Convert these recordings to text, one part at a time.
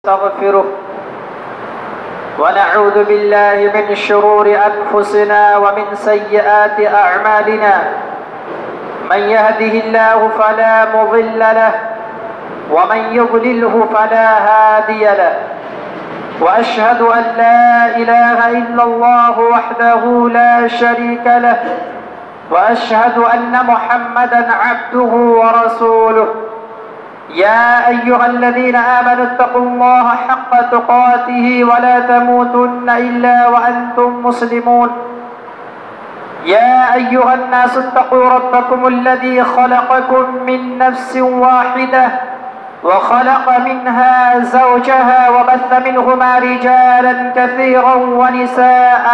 نستغفره ونعوذ بالله من شرور أنفسنا ومن سيئات أعمالنا. من يهده الله فلا مضل له ومن يضلله فلا هادي له. وأشهد أن لا إله إلا الله وحده لا شريك له وأشهد أن محمدا عبده ورسوله. يا أيها الذين آمنوا اتقوا الله حق تقاته ولا تموتن إلا وأنتم مسلمون. يا أيها الناس اتقوا ربكم الذي خلقكم من نفس واحدة وخلق منها زوجها وبث منهما رجالا كثيرا ونساء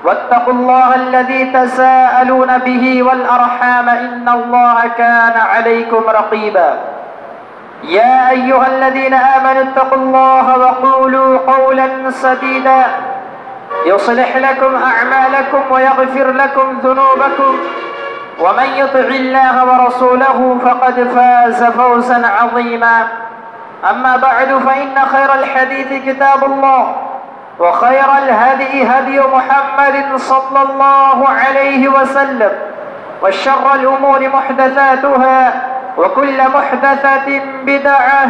واتقوا الله الذي تساءلون به والأرحام إن الله كان عليكم رقيبا. يا أيها الذين آمنوا اتقوا الله وقولوا قولا سديدا يصلح لكم أعمالكم ويغفر لكم ذنوبكم ومن يطع الله ورسوله فقد فاز فوزا عظيما. أما بعد فإن خير الحديث كتاب الله وخير الهدي هدي محمد صلى الله عليه وسلم وشر الأمور محدثاتها وكل محدثة بدعة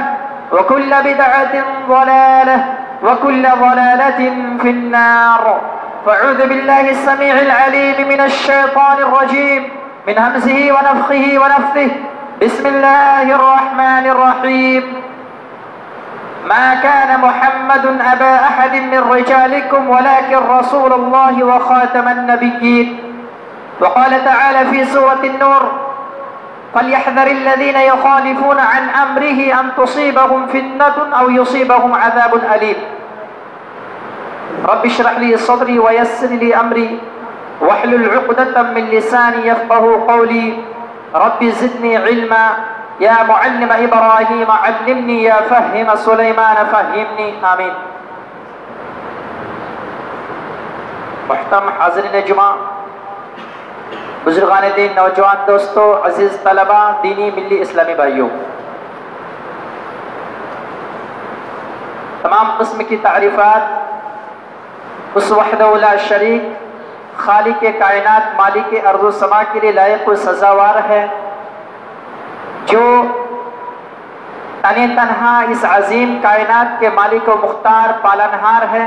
وكل بدعة ضلالة وكل ضلالة في النار. فاعوذ بالله السميع العليم من الشيطان الرجيم من همزه ونفخه ونفثه. بسم الله الرحمن الرحيم. ما كان محمد أبا أحد من رجالكم ولكن رسول الله وخاتم النبيين. وقال تعالى في سورة النور فليحذر الذين يخالفون عن أمره أن تصيبهم فتنة أو يصيبهم عذاب أليم. رب اشرح لي صدري ويسر لي أمري واحلل عقدة من لساني يفقه قولي. رب زدني علما يا معلم إبراهيم علمني يا فهم سليمان فهمني آمين. محترم حاضرین جمعہ، بزرگان دین، نوجوان دوستو، عزیز طلبہ، دینی ملی اسلامی بھائیوں، تمام قسم کی تعریفات اس وحدہ لا شریک خالق کائنات مالک ارض و سما کے لیے لائق و سزاوار ہے، جو تن تنہا اس عظیم کائنات کے مالک و مختار پالنہار ہے،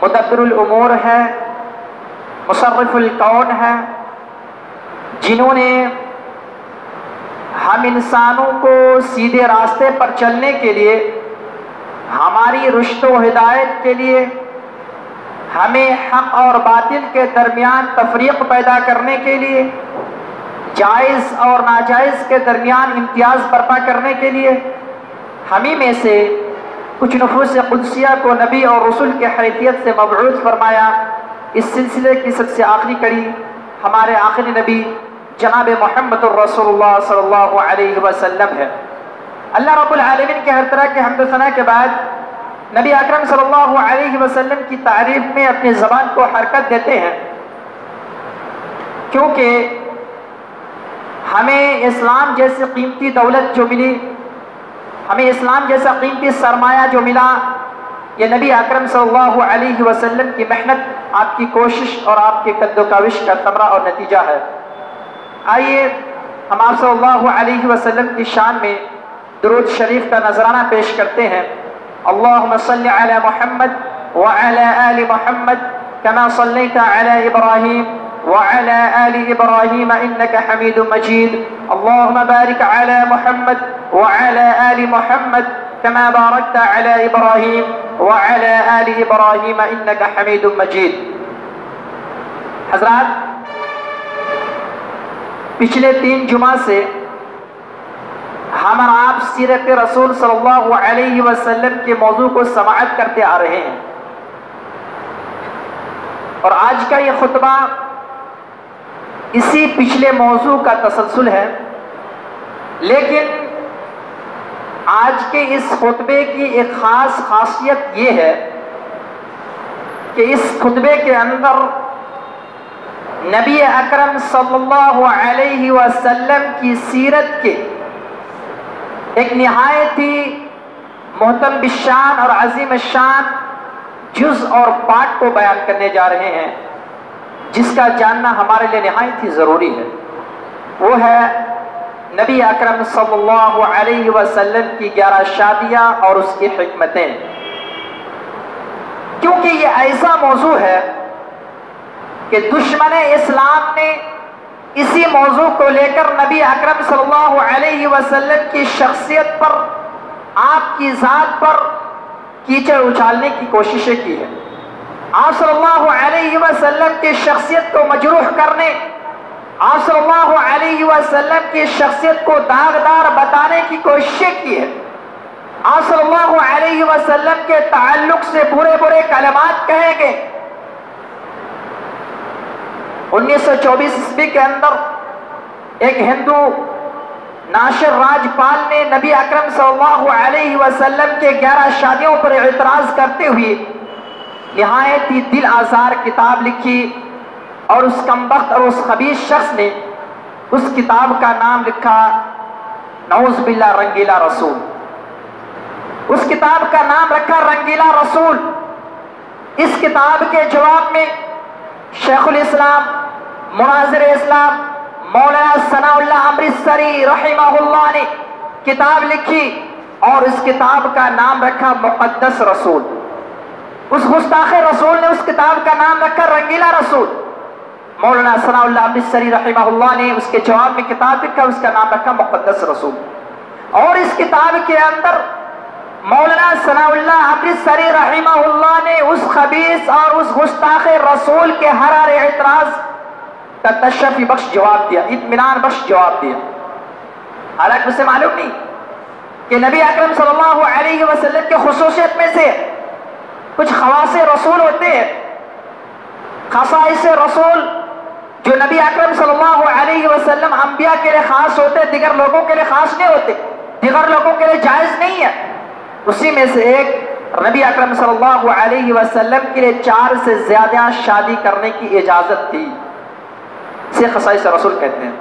مدبر الامور ہے، مصرف الکون ہے، جنہوں نے ہم انسانوں کو سیدھے راستے پر چلنے کے لیے، ہماری رشد و ہدایت کے لیے، ہمیں حق اور باطل کے درمیان تفریق پیدا کرنے کے لیے، جائز اور ناجائز کے درمیان امتیاز برپا کرنے کے لیے ہمیں میں سے کچھ نفوس قدسیہ کو نبی اور رسول کے حیثیت سے مبعوث فرمایا۔ اس سلسلے کی سب سے آخری کڑی ہمارے آخری نبی جناب محمد الرسول اللہ صلی اللہ علیہ وسلم ہے۔ اللہ رب العالمین کے ہر طرح کے حمد و ثنا کے بعد نبی اکرم صلی اللہ علیہ وسلم کی تعریف میں اپنی زبان کو حرکت دیتے ہیں، کیونکہ ہمیں اسلام جیسی قیمتی دولت جو ملی، ہمیں اسلام جیسا قیمتی سرمایہ جو ملا، یہ نبی اکرم صلی اللہ علیہ وسلم کی محنت، آپ کی کوشش اور آپ کے قد و کاوش کا ثمرہ اور نتیجہ ہے۔ آئیے ہم آپ صلی اللہ علیہ وسلم کی شان میں درود شریف کا نذرانہ پیش کرتے ہیں۔ اللہم صلی علی محمد وعلی آل محمد کما صلیت علی ابراہیم وعلى آل إبراهيم إنك حميد مجيد. اللهم بارك على محمد وعلى آل محمد كما باركت على إبراهيم وعلى آل إبراهيم إنك حميد مجيد. حضرات، پچھلے 3 جمعہ سے ہم اور آپ سیرت رسول صلی اللہ علیہ وسلم کے موضوع کو سماعت کرتے آ رہے ہیں، اور آج کا یہ خطبہ اسی پچھلے موضوع کا تسلسل ہے، لیکن آج کے اس خطبے کی ایک خاص خاصیت یہ ہے کہ اس خطبے کے اندر نبی اکرم صلی اللہ علیہ وسلم کی سیرت کے ایک نہایت ہی محتم بالشان اور عظیم الشان جز اور پارٹ کو بیان کرنے جا رہے ہیں، جس کا جاننا ہمارے لیے نہایت ہی ضروری ہے۔ وہ ہے نبی اکرم صلی اللہ علیہ وسلم کی 11 شادیاں اور اس کی حکمتیں، کیونکہ یہ ایسا موضوع ہے کہ دشمن اسلام نے اسی موضوع کو لے کر نبی اکرم صلی اللہ علیہ وسلم کی شخصیت پر، آپ کی ذات پر کیچڑ اچھالنے کی کوششیں کی ہے۔ آپ صلی اللہ علیہ وسلم کی شخصیت کو مجروح کرنے، آپ صلی اللہ علیہ وسلم کی شخصیت کو داغدار بتانے کی کوششیں کی ہے۔ آپ صلی اللہ علیہ وسلم کے تعلق سے برے برے کلمات کہے گئے۔ 1924 عیسوی کے اندر ایک ہندو ناشر راجپال نے نبی اکرم صلی اللہ علیہ وسلم کے 11 شادیوں پر اعتراض کرتے ہوئے نہایت ہی دل آزار کتاب لکھی، اور اس کمبخت اور اس خبیث شخص نے اس کتاب کا نام لکھا نعوذ باللہ رنگیلا رسول۔ اس کتاب کا نام رکھا رنگیلا رسول۔ اس کتاب کے جواب میں شیخ الاسلام مناظر اسلام مولانا ثناء اللہ امرتسری رحمہ اللہ نے کتاب لکھی، اور اس کتاب کا نام رکھا مقدس رسول۔ اس گستاخ رسول نے اس کتاب کا نام رکھا رنگیلا رسول۔ مولانا ثناء اللہ امرتسری رحمہ اللہ نے اس کے جواب میں کتاب لکھا، اس کا نام رکھا مقدس رسول۔ اور اس کتاب کے اندر مولانا ثناء اللہ امرتسری رحمہ اللہ نے اس خبیث اور اس گستاخ رسول کے ہر اعتراض کا تشفی بخش جواب دیا، اطمینان بخش جواب دیا۔ حالانکہ اسے معلوم نہیں کہ نبی اکرم صلی اللہ علیہ وسلم کے خصوصیت میں سے کچھ خواص رسول ہوتے ہیں، خصائص رسول جو نبی اکرم صلی اللہ علیہ وسلم انبیاء کے لیے خاص ہوتے، دیگر لوگوں کے لیے خاص نہیں ہوتے، دیگر لوگوں کے لیے جائز نہیں ہے۔ اسی میں سے ایک نبی اکرم صلی اللہ علیہ وسلم کے لیے 4 سے زیادہ شادی کرنے کی اجازت تھی، اسے خصائص رسول کہتے ہیں۔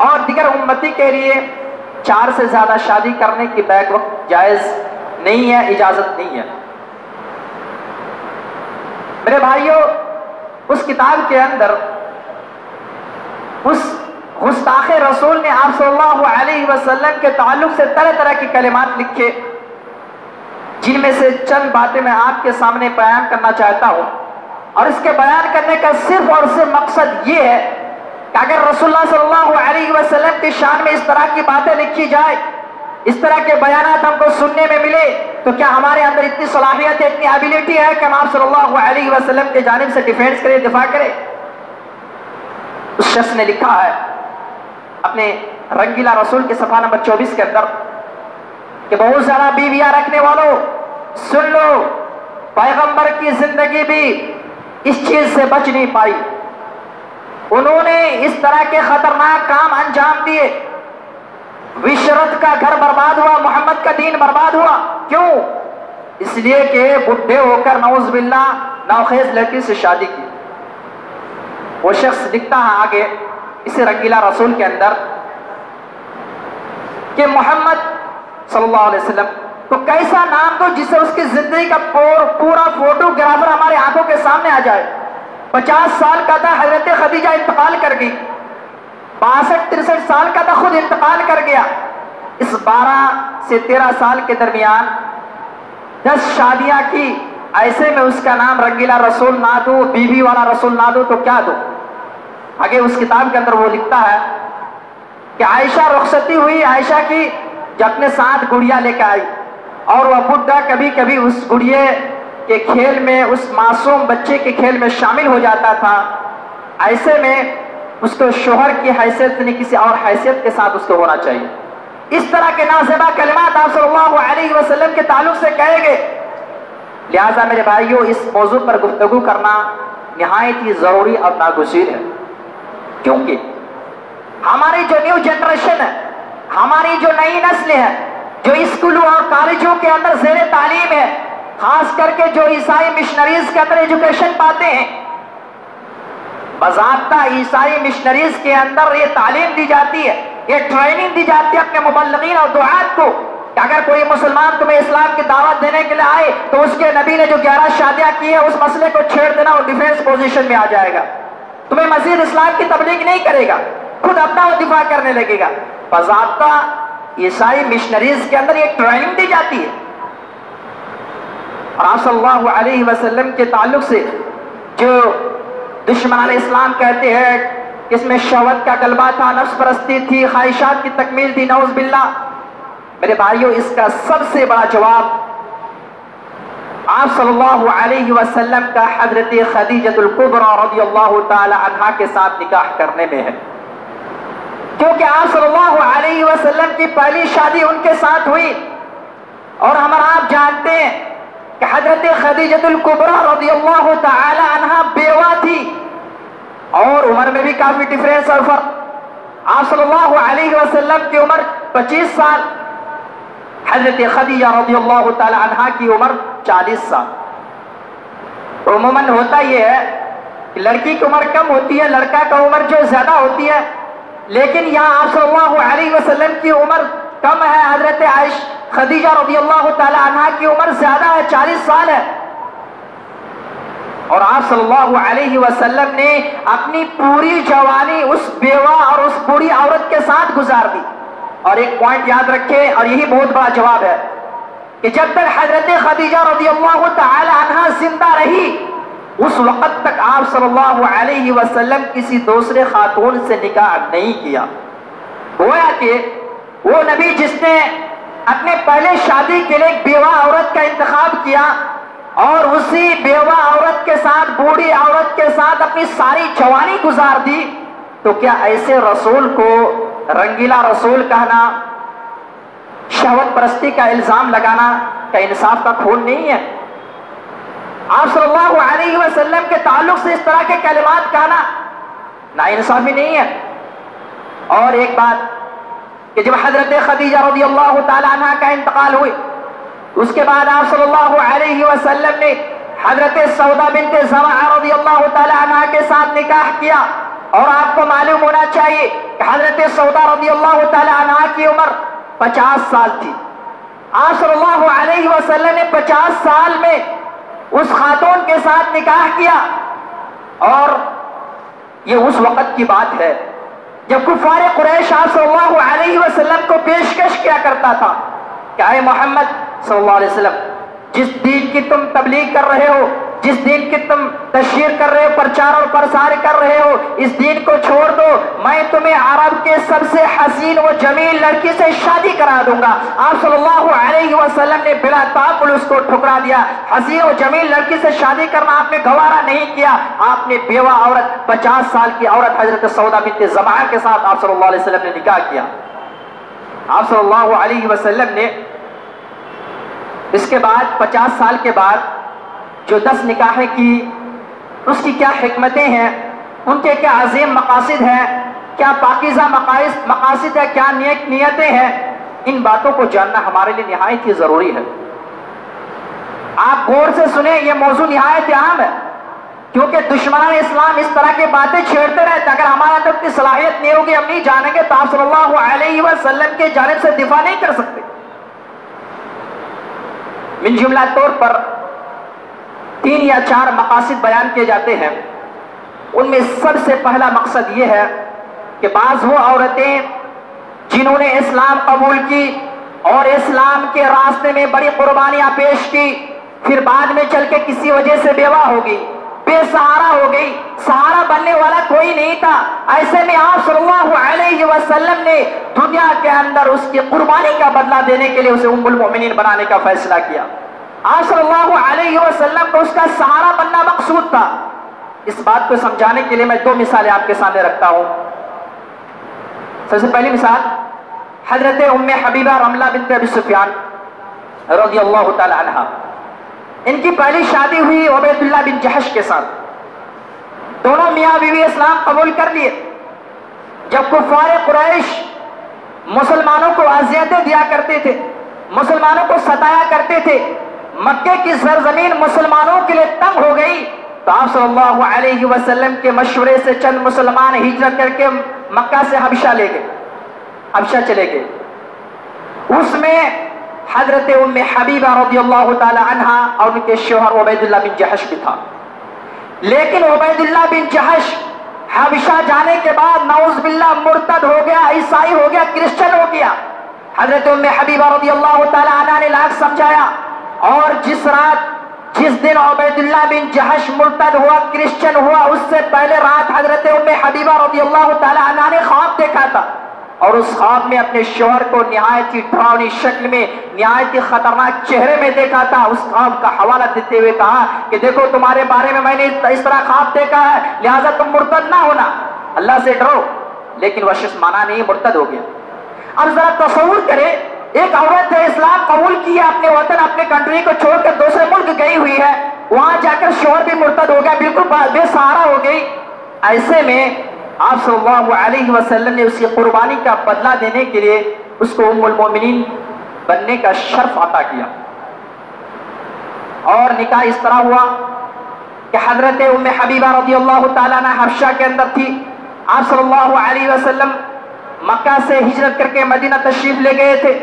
اور دیگر امتی کے لیے 4 سے زیادہ شادی کرنے کی بیک وقت جائز نہیں ہے، اجازت نہیں ہے۔ میرے بھائیوں، اس کتاب کے اندر اس گستاخ رسول نے آپ صلی اللہ علیہ وسلم کے تعلق سے طرح طرح کی کلمات لکھے، جن میں سے چند باتیں میں آپ کے سامنے بیان کرنا چاہتا ہوں۔ اور اس کے بیان کرنے کا صرف اور صرف مقصد یہ ہے کہ اگر رسول اللہ صلی اللہ علیہ وسلم کی شان میں اس طرح کی باتیں لکھی جائے، اس طرح کے بیانات ہم کو سننے میں ملے، تو کیا ہمارے اندر اتنی صلاحیت ہے، اتنی ایبیلٹی ہے کہ ہم آپ صلی اللہ علیہ وسلم کے جانب سے ڈیفینس کریں، دفاع کریں؟ اس شخص نے لکھا ہے اپنے رنگیلا رسول کے صفحہ نمبر 24 کے اندر کہ بہت زیادہ بیویاں رکھنے والوں سن لو، پیغمبر کی زندگی بھی اس چیز سے بچ نہیں پائی، انہوں نے اس طرح کے خطرناک کام انجام دیے، وشرت کا گھر برباد ہوا، محمد کا دین برباد ہوا۔ کیوں؟ اس لیے کہ بڈھے ہو کر نعوذ باللہ نوخیز لڑکی سے شادی کی۔ وہ شخص لکھتا ہے آگے اسے رنگیلا رسول کے اندر کہ محمد صلی اللہ علیہ وسلم کو کیسا نام دو جس سے اس کی زندگی کا پورا فوٹوگرافر ہمارے آنکھوں کے سامنے آ جائے۔ 50 سال کا تھا، حضرت خدیجہ انتقال کر گئی، 62-63 سال کا تھا، خود انتقال کر گیا۔ اس 12 سے 13 سال کے درمیان 10 شادیاں کی، ایسے میں اس کا نام رنگیلا رسول نہ دو، بیوی والا رسول نہ دو تو کیا دو؟ آگے اس کتاب کے اندر وہ لکھتا ہے کہ عائشہ رخصتی ہوئی عائشہ کی، جو اپنے ساتھ گڑیا لے کے آئی، اور وہ بڈھا کبھی کبھی اس گڑیے کے کھیل میں، اس معصوم بچے کے کھیل میں شامل ہو جاتا تھا۔ ایسے میں اس کو شوہر کی حیثیت نہیں، کسی اور حیثیت کے ساتھ اس کو ہونا چاہیے۔ اس طرح کے نازیبا کلمات آپ صلی اللہ علیہ وسلم کے تعلق سے کہے گئے۔ لہٰذا میرے بھائیوں، اس موضوع پر گفتگو کرنا نہایت ہی ضروری اور ناگزیر ہے، کیونکہ ہماری جو نیو جنریشن ہے، ہماری جو نئی نسل ہے، جو اسکولوں اور کالجوں کے اندر زیر تعلیم ہے، خاص کر کے جو عیسائی مشنریز کے اندر ایجوکیشن پاتے ہیں، باضابطہ عیسائی مشنریز کے اندر یہ تعلیم دی جاتی ہے، یہ ٹریننگ دی جاتی ہے اپنے مبلغین اور دعات کو کہ اگر کوئی مسلمان تمہیں اسلام کی دعوت دینے کے لیے آئے تو اس کے نبی نے جو 11 شادیاں کی ہیں اس مسئلے کو چھیڑ دینا اور ڈیفینس پوزیشن میں آ جائے گا، تمہیں مزید اسلام کی تبلیغ نہیں کرے گا، خود اپنا وہ دفاع کرنے لگے گا۔ باضابطہ عیسائی مشنریز کے اندر ایک ٹریننگ دی جاتی ہے، اور آپ صلی اللہ علیہ وسلم کے تعلق سے جو دشمنان اسلام کہتے ہیں کہ اس میں شہوت کا غلبہ تھا، نفس پرستی تھی، خواہشات کی تکمیل تھی، نعوذ باللہ، میرے بھائیوں اس کا سب سے بڑا جواب آپ صلی اللہ علیہ وسلم کا حضرت خدیجہ الکبریٰ رضی اللہ تعالی عنہا کے ساتھ نکاح کرنے میں ہے، کیونکہ آپ صلی اللہ علیہ وسلم کی پہلی شادی ان کے ساتھ ہوئی، اور ہم آپ جانتے ہیں کہ حضرت خدیجہ الکبریٰ رضی اللہ تعالی عنہا بیوہ تھی، اور عمر میں بھی کافی ڈفرینس اور فرق۔ آپ صلی اللہ علیہ وسلم کی عمر 25 سال، حضرت خدیجہ رضی اللہ تعالی عنہا کی عمر 40 سال۔ عموماً ہوتا یہ ہے کہ لڑکی کی عمر کم ہوتی ہے، لڑکا کا عمر جو زیادہ ہوتی ہے، لیکن یہاں آپ صلی اللہ علیہ وسلم کی عمر کم ہے، حضرت خدیجہ رضی اللہ تعالی عنہا کی عمر زیادہ ہے، 40 سال ہے، اور آپ صلی اللہ علیہ وسلم نے اپنی پوری جوانی اس بیوہ اور اس بوڑھی عورت کے ساتھ گزار دی۔ اور ایک پوائنٹ یاد رکھیں، اور یہی بہت بڑا جواب ہے، کہ جب تک حضرت خدیجہ رضی اللہ تعالی عنہا زندہ رہی اس وقت تک آپ صلی اللہ علیہ وسلم کسی دوسرے خاتون سے نکاح نہیں کیا۔ گویا کہ وہ نبی جس نے اپنے پہلے شادی کے لیے ایک بیوہ عورت کا انتخاب کیا اور اسی بیوہ عورت کے ساتھ، بوڑھی عورت کے ساتھ اپنی ساری جوانی گزار دی، تو کیا ایسے رسول کو رنگیلا رسول کہنا، شہوت پرستی کا الزام لگانا کیا انصاف کا خون نہیں ہے؟ آپ صلی اللہ علیہ وسلم کے تعلق سے اس طرح کے کلمات کہنا ناانصافی نہیں ہے؟ اور ایک بات کہ جب حضرت خدیجہ رضی اللہ تعالی عنہ کا انتقال ہوئی، اس کے بعد آپ صلی اللہ علیہ وسلم نے حضرت سودا بنت زمعہ رضی اللہ تعالی عنہ کے ساتھ نکاح کیا، اور آپ کو معلوم ہونا چاہیے کہ حضرت سودا رضی اللہ تعالی عنہ کی عمر 50 سال تھی۔ آپ صلی اللہ علیہ وسلم نے 50 سال میں اس خاتون کے ساتھ نکاح کیا، اور یہ اس وقت کی بات ہے جب کفار قریش آپ صلی اللہ علیہ وسلم کو پیشکش کیا کرتا تھا کہ اے محمد صلی اللہ علیہ وسلم، جس دین کی تم تبلیغ کر رہے ہو، جس دین کی تم تشہیر کر رہے ہو، پرچار اور پرسار کر رہے ہو، اس دین کو چھوڑ دو، میں تمہیں عرب کے سب سے حسین و جمیل لڑکی سے شادی کرا دوں گا۔ آپ صلی اللہ علیہ وسلم نے بلا تعقل اس کو ٹھکرا دیا۔ حسین و جمیل لڑکی سے شادی کرنا آپ نے گوارا نہیں کیا، آپ نے بیوہ عورت 50 سال کی عورت حضرت سودا بنت زمعہ کے ساتھ آپ صلی اللہ علیہ وسلم نے نکاح کیا۔ آپ صلی اللہ علیہ وسلم نے اس کے بعد 50 سال کے بعد جو 10 نکاحیں کی، اس کی کیا حکمتیں ہیں، ان کے کیا عظیم مقاصد ہیں، کیا پاکیزہ مقاصد ہے، کیا نیتیں ہیں، ان باتوں کو جاننا ہمارے لیے نہایت ہی ضروری ہے۔ آپ غور سے سنیں، یہ موضوع نہایت اہم ہے، کیونکہ دشمنان اسلام اس طرح کی باتیں چھیڑتے رہتے ہیں۔ اگر ہمارا تو اتنی صلاحیت نہیں ہوگی، ہم نہیں جانیں گے تو آپ صلی اللہ علیہ وسلم کے جانب سے دفاع نہیں کر سکتے۔ من جملہ طور پر 3 یا 4 مقاصد بیان کیے جاتے ہیں۔ ان میں سب سے پہلا مقصد یہ ہے کہ بعض وہ عورتیں جنہوں نے اسلام قبول کی اور اسلام کے راستے میں بڑی قربانیاں پیش کی، پھر بعد میں چل کے کسی وجہ سے بیوہ ہو گئی، بے سہارا ہو گئی، سہارا بننے والا کوئی نہیں تھا، ایسے میں آپ صلی اللہ علیہ وسلم نے دنیا کے اندر اس کی قربانی کا بدلہ دینے کے لیے اسے ام المؤمنین بنانے کا فیصلہ کیا۔ آپ صلی اللہ علیہ وسلم کو اس کا سہارا بننا مقصود تھا۔ اس بات کو سمجھانے کے لیے میں 2 مثالیں آپ کے سامنے رکھتا ہوں۔ سب سے پہلی مثال حضرت ام حبیبہ رملہ بنت ابی سفیان رضی اللہ تعالی عنہ، ان کی پہلی شادی ہوئی عبید اللہ بن جحش کے ساتھ۔ دونوں میاں بیوی اسلام قبول کر لیے۔ جب کفار قریش مسلمانوں کو اذیتیں دیا کرتے تھے، مسلمانوں کو ستایا کرتے تھے، مکے کی سرزمین مسلمانوں کے لیے تنگ ہو گئی، تو آپ صلی اللہ علیہ وسلم کے مشورے سے چند مسلمان ہجرت کر کے مکہ سے حبشہ لے گئے، حبشہ چلے گئے۔ اس میں حضرت ام حبیبہ رضی اللہ تعالی عنہا اور ان کے شوہر عبید اللہ بن جحش بھی تھا. لیکن عبید اللہ بن جحش حبشہ جانے کے بعد نعوذ باللہ مرتد ہو گیا، عیسائی ہو گیا، کرسچن ہو گیا. حضرت ام حبیبہ رضی اللہ تعالی عنہا نے لاکھ سمجھایا، اور جس دن عبید اللہ بن جحش مرتد ہوا، کرسچن ہوا، اس سے پہلے رات حضرت ام حبیبہ رضی اللہ تعالی عنہا نے خواب دیکھا تھا، اور اس خواب میں اپنے شوہر کو نہایت ہی ڈراؤنی شکل میں، نہایت ہی خطرناک چہرے میں دیکھا تھا. اس خواب کا حوالہ دیتے ہوئے کہا کہ دیکھو تمہارے بارے میں نے اس طرح خواب دیکھا ہے، لہٰذا تم مرتد نہ ہونا، اللہ سے ڈرو. لیکن وہ شخص مانا نہیں، مرتد ہو گیا. اب ذرا تصور کرے، ایک عورت ہے، اسلام قبول کیا، اپنے وطن اپنے کنٹری کو چھوڑ کر دوسرے ملک گئی ہوئی ہے، وہاں جا کر شوہر بھی مرتد ہو گیا، بالکل بے سہارا ہو گئی. ایسے میں آپ صلی اللہ علیہ وسلم نے اس کی قربانی کا بدلہ دینے کے لیے اس کو ام المومنین بننے کا شرف عطا کیا. اور نکاح اس طرح ہوا کہ حضرت ام حبیبہ رضی اللہ تعالیٰ عنہ حبشہ کے اندر تھی. آپ صلی اللہ علیہ وسلم مکہ سے ہجرت کر کے مدینہ تشریف لے گئے تھے.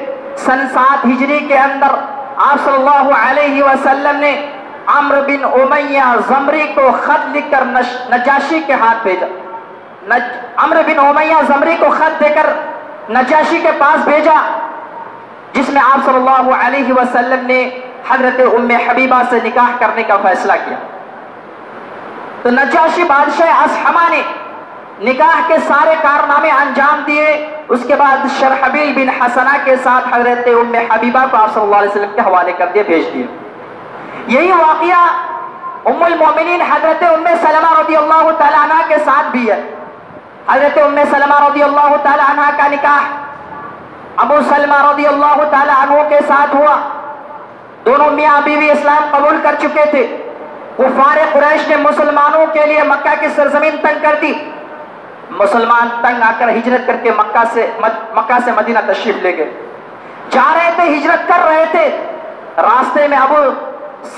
سن 7 ہجری کے اندر آپ صلی اللہ علیہ وسلم نے عمرو بن امیہ زمری کو خط لکھ کر نجاشی کے ہاتھ بھیجا. عمرو بن امیہ زمری کو خط دے کر نجاشی کے پاس بھیجا، جس میں آپ صلی اللہ علیہ وسلم نے حضرت ام حبیبہ سے نکاح کرنے کا فیصلہ کیا. تو نجاشی بادشاہ اصحمہ نے نکاح کے سارے کارنامے انجام دیے. اس کے بعد شرحبیل بن حسنہ کے ساتھ حضرت ام حبیبہ کو آپ صلی اللہ علیہ وسلم کے حوالے کر دیا، بھیج دیا. یہی واقعہ ام المومنین حضرت ام سلمہ رضی اللہ تعالی عنہ کے ساتھ بھی ہے. حضرت ام سلمہ رضی اللہ تعالی عنہ کا نکاح ابو سلمہ رضی اللہ تعالی عنہ کے ساتھ ہوا. دونوں میاں بیوی اسلام قبول کر چکے تھے. کفار قریش نے مسلمانوں کے لیے مکہ کی سرزمین تنگ کر دی. مسلمان تنگ آ کر ہجرت کر کے مکہ سے مدینہ تشریف لے گئے. جا رہے تھے، ہجرت کر رہے تھے، راستے میں ابو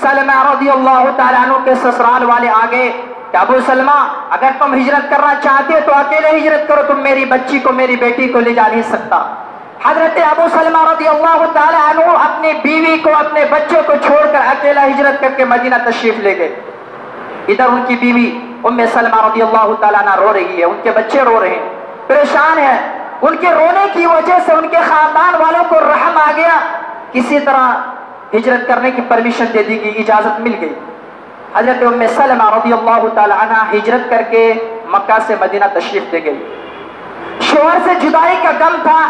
سلمہ رضی اللہ تعالیٰ عنہ کے سسرال والے آگئے کہ ابو سلمہ اگر تم ہجرت کرنا چاہتے تو اکیلے ہجرت کرو، تم میری بچی کو، میری بیٹی کو لے جا نہیں سکتا. حضرت ابو سلمہ رضی اللہ تعالیٰ عنہ اپنی بیوی کو، اپنے بچوں کو چھوڑ کر اکیلا ہجرت کر کے مدینہ تشریف لے گئے. ادھر ان کی بیوی ام سلمہ رضی اللہ تعالیٰ عنہ رو رہی ہے، ان کے بچے رو رہے ہیں، پریشان ہیں. ان کے رونے کی وجہ سے ان کے خاندان والوں کو رحم آ گیا. کسی طرح ہجرت کرنے کی پرمیشن دے دی گئی، اجازت مل گئی. حضرت ام سلمہ رضی اللہ تعالیٰ عنہ ہجرت کر کے مکہ سے مدینہ تشریف لے گئی. شوہر سے جدائی کا غم تھا،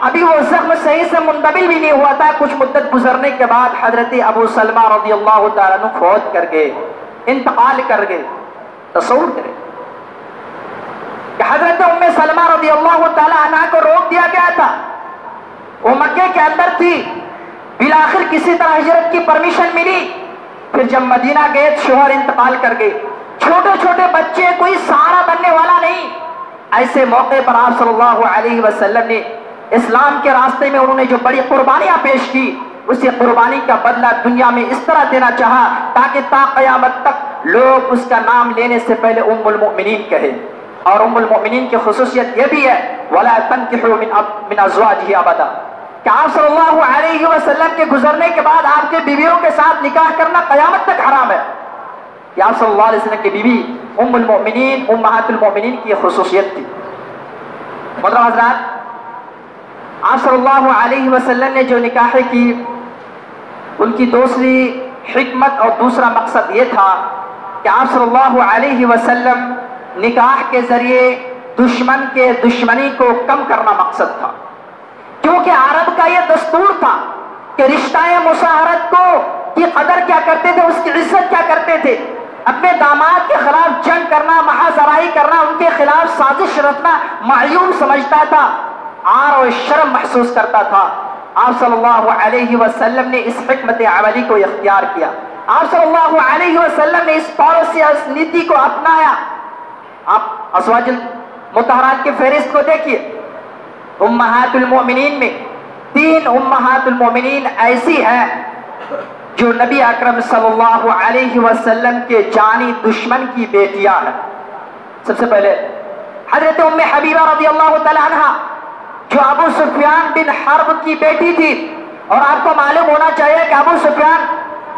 ابھی وہ زخم صحیح سے منتبل بھی نہیں ہوا تھا. کچھ مدت گزرنے کے بعد حضرت ابو سلمہ رضی اللہ تعالیٰ عنہ فوت کر گئے، انتقال کر گئے. تصور کریں کہ حضرت ام سلمہ رضی اللہ تعالیٰ عنہ کو روک دیا گیا تھا، وہ مکے کے اندر تھی. بالآخر کسی طرح ہجرت کی پرمیشن ملی. پھر جب مدینہ گئے، شوہر انتقال کر گئے، چھوٹے چھوٹے بچے، کوئی سہارا بننے والا نہیں. ایسے موقع پر آپ صلی اللہ علیہ وسلم نے اسلام کے راستے میں انہوں نے جو بڑی قربانیاں پیش کی، اسی قربانی کا بدلہ دنیا میں اس طرح دینا چاہا تاکہ تا قیامت تک لوگ اس کا نام لینے سے پہلے ام المؤمنین کہیں. اور ام المؤمنین کی خصوصیت یہ بھی ہے وَلَا تَنْكِحُوا مِنْ أَزْوَاجِهِ أَبَدًا، کہ آپ صلی اللہ علیہ وسلم کے گزرنے کے بعد آپ کے بیویوں کے ساتھ نکاح کرنا قیامت تک حرام ہے. کہ آپ صلی اللہ علیہ وسلم کی بیوی ام المؤمنین، امہات المؤمنین کی خصوصیت تھی. محترم حضرات، آپ صلی اللہ علیہ وسلم نے جو نکاح کی، ان کی دوسری حکمت اور دوسرا مقصد یہ تھا کہ آپ صلی اللہ علیہ وسلم نکاح کے ذریعے دشمن کے دشمنی کو کم کرنا مقصد تھا. کیونکہ عرب کا یہ دستور تھا کہ رشتہ مشاہرت کو کی قدر کیا کرتے تھے، اس کی عزت کیا کرتے تھے. اپنے داماد کے خلاف جنگ کرنا، محاذرائی کرنا، ان کے خلاف سازش رچنا معیوب سمجھتا تھا، عار و شرم محسوس کرتا تھا. آپ صلی اللہ علیہ وسلم نے اس حکمت عملی کو اختیار کیا. آپ صلی اللہ علیہ وسلم نے اس پالیسی، اس نیتی کو اپنایا. آپ ازواج المطہرات کی فہرست کو دیکھیے. امہات المؤمنین میں 3 امہات المؤمنین ایسی ہیں جو نبی اکرم صلی اللہ علیہ وسلم کے جانی دشمن کی بیٹیاں ہیں. سب سے پہلے حضرت ام حبیبہ رضی اللہ تعالی عنہ جو ابو سفیان بن حرب کی بیٹی تھی. اور آپ کو معلوم ہونا چاہیے کہ ابو سفیان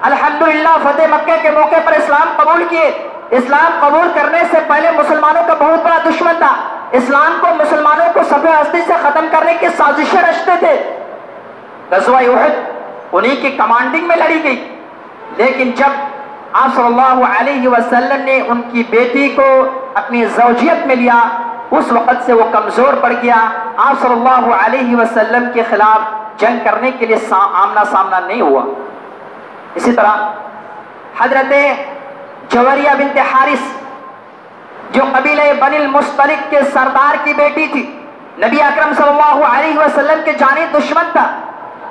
الحمدللہ فتح مکہ کے موقع پر اسلام قبول کیے. اسلام قبول کرنے سے پہلے مسلمانوں کا بہت بڑا دشمن تھا. اسلام کو مسلمانوں کو صفحہ ہستی سے ختم کرنے کی سازشیں رچتے تھے. غزوہ احد انہی کی کمانڈنگ میں لڑی گئی. لیکن جب آپ صلی اللہ علیہ وسلم نے ان کی بیٹی کو اپنی زوجیت میں لیا، اس وقت سے وہ کمزور پڑ گیا. آپ صلی اللہ علیہ وسلم کے خلاف جنگ کرنے کے لیے آمنا سامنا نہیں ہوا. اسی طرح حضرت جویریہ بنت حارث جو قبیلہ بنی المصطلق کے سردار کی بیٹی تھی، نبی اکرم صلی اللہ علیہ وسلم کے جانی دشمن تھا.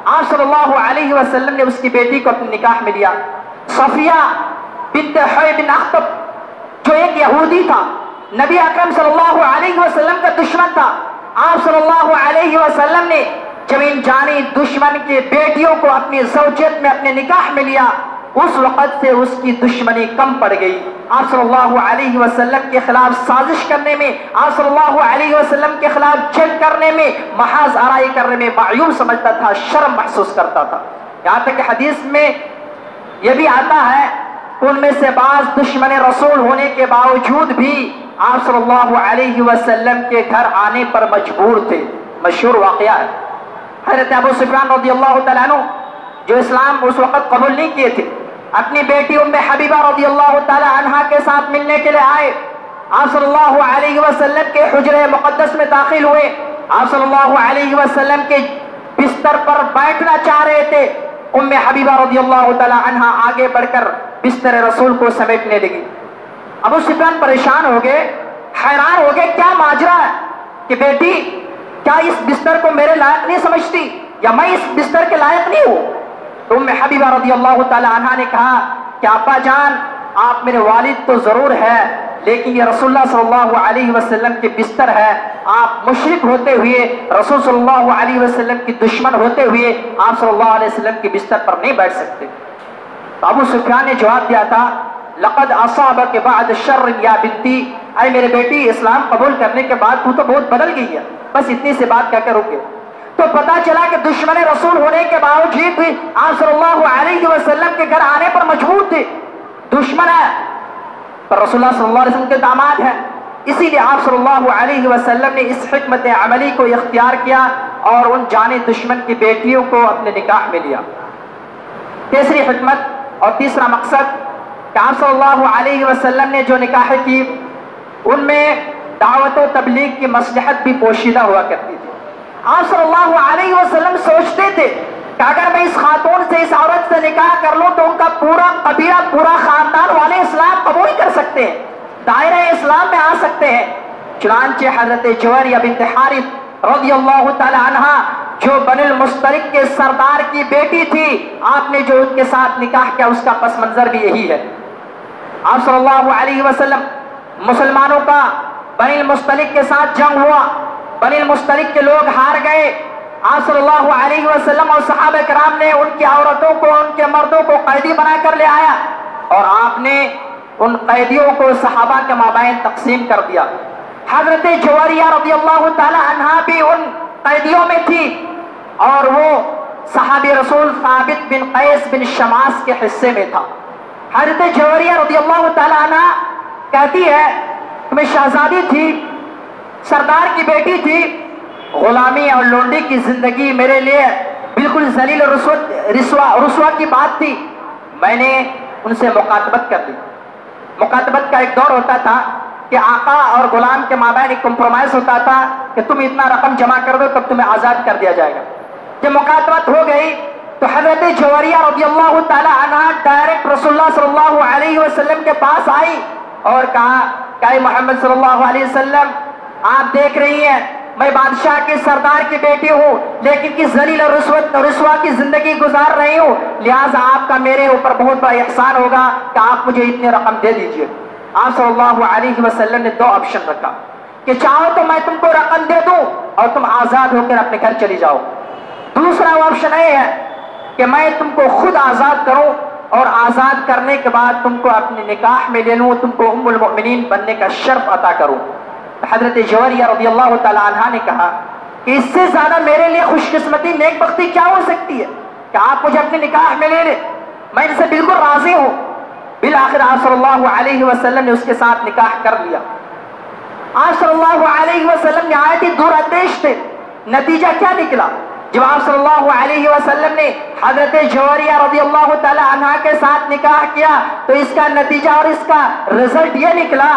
آپ صلی اللہ علیہ وسلم نے اس کی بیٹی کو اپنے نکاح میں لیا. صفیہ بنت حوی بن اخطب جو ایک یہودی تھا، نبی اکرم صلی اللہ علیہ وسلم کا دشمن تھا. آپ صلی اللہ علیہ وسلم نے جب ان جانی دشمن کی بیٹیوں کو اپنی زوجیت میں اپنے نکاح میں لیا، اس وقت سے اس کی دشمنی کم پڑ گئی. آپ صلی اللہ علیہ وسلم کے خلاف سازش کرنے میں، آپ صلی اللہ علیہ وسلم کے خلاف جنگ کرنے میں، محاذ آرائی کرنے میں معیوب سمجھتا تھا، شرم محسوس کرتا تھا. یہاں تک کہ حدیث میں یہ بھی آتا ہے ان میں سے بعض دشمن رسول ہونے کے باوجود بھی آپ صلی اللہ علیہ وسلم کے گھر آنے پر مجبور تھے. مشہور واقعہ ہے حضرت ابو سفیان رضی اللہ تعالیٰ عنہ جو اسلام اس وقت قبول نہیں کیے تھے، اپنی بیٹی ام حبیبہ رضی اللہ تعالیٰ عنہا کے ساتھ ملنے کے لیے آئے. آپ صلی اللہ علیہ وسلم کے حجرہ مقدس میں داخل ہوئے. آپ صلی اللہ علیہ وسلم کے بستر پر بیٹھنا چاہ رہے تھے. ام حبیبہ رضی اللہ تعالیٰ عنہا آگے بڑھ کر بستر رسول کو سمیٹنے لگی. ابو سفیان پریشان ہو گئے، حیران ہو گئے، کیا ماجرا ہے کہ بیٹی کیا اس بستر کو میرے لائق نہیں سمجھتی یا میں اس بستر کے لائق نہیں ہوں؟ تو ام حبیبہ رضی اللہ تعالی عنہا نے کہا کہ ابا جان آپ میرے والد تو ضرور ہے، لیکن یہ رسول اللہ صلی اللہ علیہ وسلم کے بستر ہے. آپ مشرک ہوتے ہوئے، رسول صلی اللہ علیہ وسلم کی دشمن ہوتے ہوئے آپ صلی اللہ علیہ وسلم کے بستر پر نہیں بیٹھ سکتے. تو ابو سفیان نے جواب دیا تھا لقد اصابک بعد شر یا بنتی، اے میرے بیٹی اسلام قبول کرنے کے بعد تو بہت بدل گئی ہے. بس اتنی سی بات کہہ کر رکے. تو پتا چلا کہ دشمن رسول ہونے کے باوجود بھی آپ صلی اللہ علیہ وسلم کے گھر آنے پر مجبور تھے. دشمن ہے پر رسول اللہ صلی اللہ علیہ وسلم کے داماد ہے، اسی لیے آپ صلی اللہ علیہ وسلم نے اس حکمت عملی کو اختیار کیا اور ان جانے دشمن کی بیٹیوں کو اپنے نکاح میں لیا. تیسری حکمت اور تیسرا مقصد کہ آپ صلی اللہ علیہ وسلم نے جو نکاح کی ان میں دعوت و تبلیغ کی مصلحت بھی پوشیدہ ہوا کرتی تھی. آپ صلی اللہ علیہ وسلم سوچتے تھے کہ اگر میں اس خاتون سے، اس عورت سے نکاح کر لوں تو ان کا پورا قبیلہ، پورا خاندان والے اسلام قبول کر سکتے ہیں، دائرہ اسلام میں آ سکتے ہیں. چنانچہ حضرت جویریہ بنت حارث رضی اللہ تعالی عنہا جو بنی المصطلق کے سردار کی بیٹی تھی، آپ نے جو ان کے ساتھ نکاح کیا اس کا پس منظر بھی یہی ہے. آپ صلی اللہ علیہ وسلم مسلمانوں کا بنی المصطلق کے ساتھ جنگ ہوا، بنی المصطلق کے لوگ ہار گئے. آپ صلی اللہ علیہ وسلم اور صحابہ کرام نے ان کی عورتوں کو، ان کے مردوں کو قیدی بنا کر لے آیا اور آپ نے ان قیدیوں کو صحابہ کے مابین تقسیم کر دیا. حضرت جویریہ رضی اللہ تعالی عنہا بھی ان قیدیوں میں تھی اور وہ صحابی رسول ثابت بن قیس بن شماس کے حصے میں تھا. حضرت جویریہ رضی اللہ تعالی عنہا کہتی ہے کہ میں شہزادی تھی، سردار کی بیٹی تھی، غلامی اور لونڈی کی زندگی میرے لیے بالکل ذلیل اور رسوا کی بات تھی. میں نے ان سے مکاتبت کر لی. مکاتبت کا ایک دور ہوتا تھا کہ آقا اور غلام کے مابین ایک کمپرومائز ہوتا تھا کہ تم اتنا رقم جمع کر دو تب تمہیں آزاد کر دیا جائے گا. جب مکاتبت ہو گئی تو حضرت جویریہ رضی اللہ تعالی عنہ ڈائریکٹ رسول اللہ صلی اللہ علیہ وسلم کے پاس آئی اور کہا کہ اے محمد صلی اللہ علیہ وسلم، آپ دیکھ رہی ہیں میں بادشاہ کے سردار کی بیٹی ہوں لیکن کس ذلیل اور رسوا کی زندگی گزار رہی ہوں، لہٰذا آپ کا میرے اوپر بہت بڑا احسان ہوگا کہ آپ مجھے اتنی رقم دے دیجئے. آپ صلی اللہ علیہ وسلم نے دو آپشن رکھا کہ چاہو تو میں تم کو رقم دے دوں اور تم آزاد ہو کر اپنے گھر چلی جاؤ. دوسرا آپشن یہ ہے کہ میں تم کو خود آزاد کروں اور آزاد کرنے کے بعد تم کو اپنے نکاح میں لے لوں، تم کو ام المؤمنین بننے کا شرف عطا کروں. حضرت جویریہ رضی اللہ تعالی عنہا نے کہا کہ اس سے زیادہ میرے لیے خوش قسمتی، نیک بختی کیا ہو سکتی ہے کہ آپ مجھے اپنے نکاح میں لے لیں، میں ان سے بالکل راضی ہوں۔ بالآخر آپ صلی اللہ علیہ وسلم نے اس کے ساتھ نکاح کر لیا۔ آپ صلی اللہ علیہ وسلم نہایت ہی دور اندیش تھے۔ نتیجہ کیا نکلا؟ جب آپ صلی اللہ علیہ وسلم نے حضرت جویریہ رضی اللہ تعالی عنہا کے ساتھ نکاح کیا تو اس کا نتیجہ اور اس کا رزلٹ یہ نکلا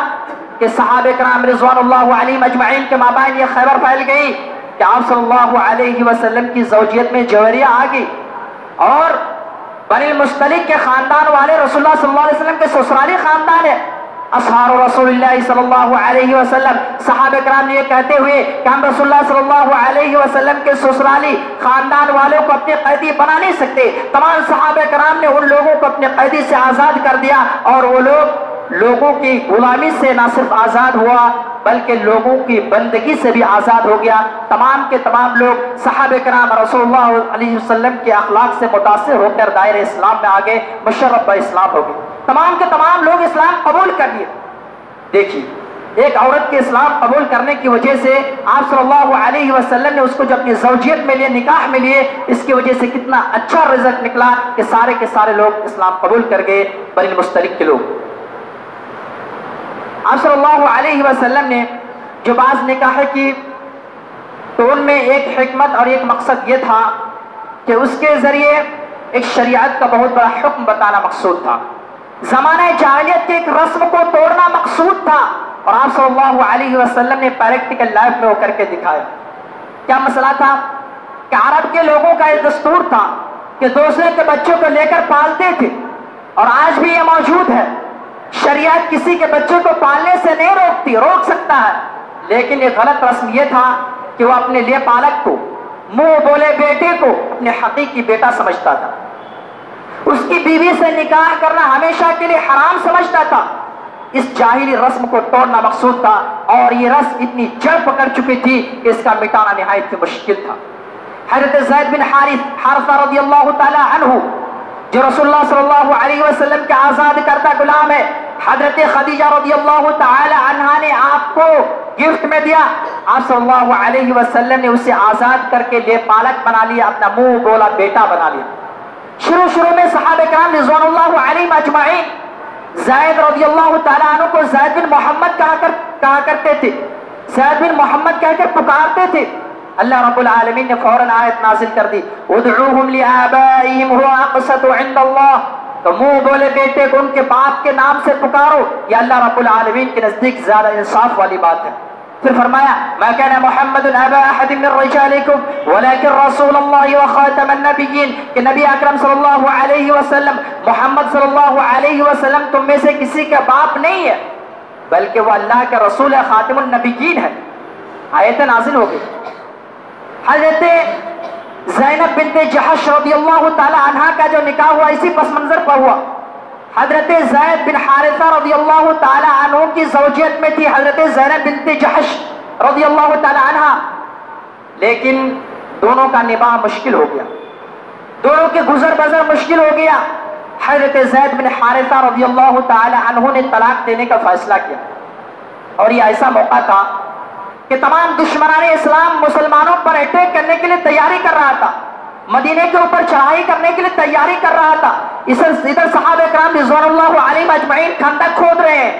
کہ صحابہ کرام رضوان اللہ علیہم اجمعین کے مابین یہ خبر پھیل گئی کہ آپ صلی اللہ علیہ وسلم کی زوجیت میں جویریہ آ گئی، اور بنی المصطلق کے خاندان والے رسول اللہ صلی اللہ علیہ وسلم کے سسرالی خاندان ہے۔ اصحاب رسول اللہ صلی اللہ علیہ وسلم صحابہ کرام نے یہ کہتے ہوئے کہ ہم رسول اللہ صلی اللہ علیہ وسلم کے سسرالی خاندان والوں کو اپنے قیدی بنا نہیں سکتے، تمام صحابہ کرام نے ان لوگوں کو اپنے قیدی سے آزاد کر دیا، اور وہ لوگوں کی غلامی سے نہ صرف آزاد ہوا بلکہ لوگوں کی بندگی سے بھی آزاد ہو گیا۔ تمام کے تمام لوگ صحابہ کرام رسول اللہ علیہ وسلم کے اخلاق سے متاثر ہو کر دائرہ اسلام میں آگے مشرف اسلام ہو گئے، تمام کے تمام لوگ اسلام قبول کر لیے۔ دیکھیے ایک عورت کے اسلام قبول کرنے کی وجہ سے آپ صلی اللہ علیہ وسلم نے اس کو جو اپنی زوجیت میں لیے، نکاح میں لیے، اس کی وجہ سے کتنا اچھا رزلٹ نکلا کہ سارے کے سارے لوگ اسلام قبول کر گئے، بنی المصطلق کے لوگ۔ آپ صلی اللہ علیہ وسلم نے جو بعض نکاح کی تو ان میں ایک حکمت اور ایک مقصد یہ تھا کہ اس کے ذریعے ایک شریعت کا بہت بڑا حکم بتانا مقصود تھا، زمانہ جاہلیت کے ایک رسم کو توڑنا مقصود تھا، اور آپ صلی اللہ علیہ وسلم نے پریکٹیکل لائف میں وہ کر کے دکھایا۔ کیا مسئلہ تھا کہ عرب کے لوگوں کا ایک دستور تھا کہ دوسرے کے بچوں کو لے کر پالتے تھے، اور آج بھی یہ موجود ہے۔ شریعت کسی کے بچوں کو پالنے سے نہیں روکتی، روک سکتا ہے، لیکن یہ غلط رسم یہ تھا کہ وہ اپنے لیے پالک کو، منہ بولے بیٹے کو اپنے حقیقی بیٹا سمجھتا تھا، اس کی بیوی سے نکاح کرنا ہمیشہ کے لیے حرام سمجھتا تھا۔ اس جاہلی رسم کو توڑنا مقصود تھا، اور یہ رسم اتنی جڑ پکڑ چکی تھی کہ اس کا مٹانا نہایت مشکل تھا۔ حضرت زید بن حارثہ رضی اللہ تعالی عنہ جو رسول اللہ صلی اللہ علیہ وسلم کے آزاد کردہ غلام ہے، حضرت خدیجہ رضی اللہ تعالی عنہا نے آپ کو گفٹ میں دیا، آپ صلی اللہ علیہ وسلم نے اسے آزاد کر کے لے پالک بنا لیا، اپنا منہ بولا بیٹا بنا لیا۔ شروع میں صحابہ کرام رضوان اللہ علیہم اجمعین زید رضی اللہ تعالی عنہ کو زید بن محمد کہا کرتے تھے، زید بن محمد کہہ کر پکارتے تھے۔ اللہ رب العالمین نے فوراً آیت نازل کر دی، ادعوہم لآبائہم هو اقسط عند اللہ، تو منہ بولے بیٹے کو ان کے باپ کے نام سے پکارو، یہ اللہ رب العالمین کے نزدیک زیادہ انصاف والی بات ہے۔ پھر فرمایا ما كان محمد ابا احد من رجالكم ولكن رسول الله وخاتم النبيين، کہ نبی اکرم صلی اللہ علیہ وسلم، محمد صلی اللہ علیہ وسلم تم میں سے کسی کا باپ نہیں ہے بلکہ وہ اللہ کا رسول ہے، خاتم النبیین ہے۔ آیت نازل ہو گئی۔ حضرت زینب بنت جحش رضی اللہ تعالی عنہا کا جو نکاح ہوا اسی پس منظر پر ہوا۔ حضرت زید بن حارثہ رضی اللہ تعالی عنہ کی زوجیت میں تھی حضرت زینب بنت جحش رضی اللہ تعالی عنہ، لیکن دونوں کا نباہ مشکل ہو گیا، دونوں کے گزر بسر مشکل ہو گیا۔ حضرت زید بن حارثہ رضی اللہ تعالی عنہ نے طلاق دینے کا فیصلہ کیا، اور یہ ایسا موقع تھا کہ تمام دشمنان اسلام مسلمانوں پر اٹیک کرنے کے لیے تیاری کر رہا تھا، مدینے کے اوپر چڑھائی کرنے کے لیے تیاری کر رہا تھا، ادھر صحابہ کرام رضوان اللہ علیہم اجمعین خندق کھود رہے ہیں۔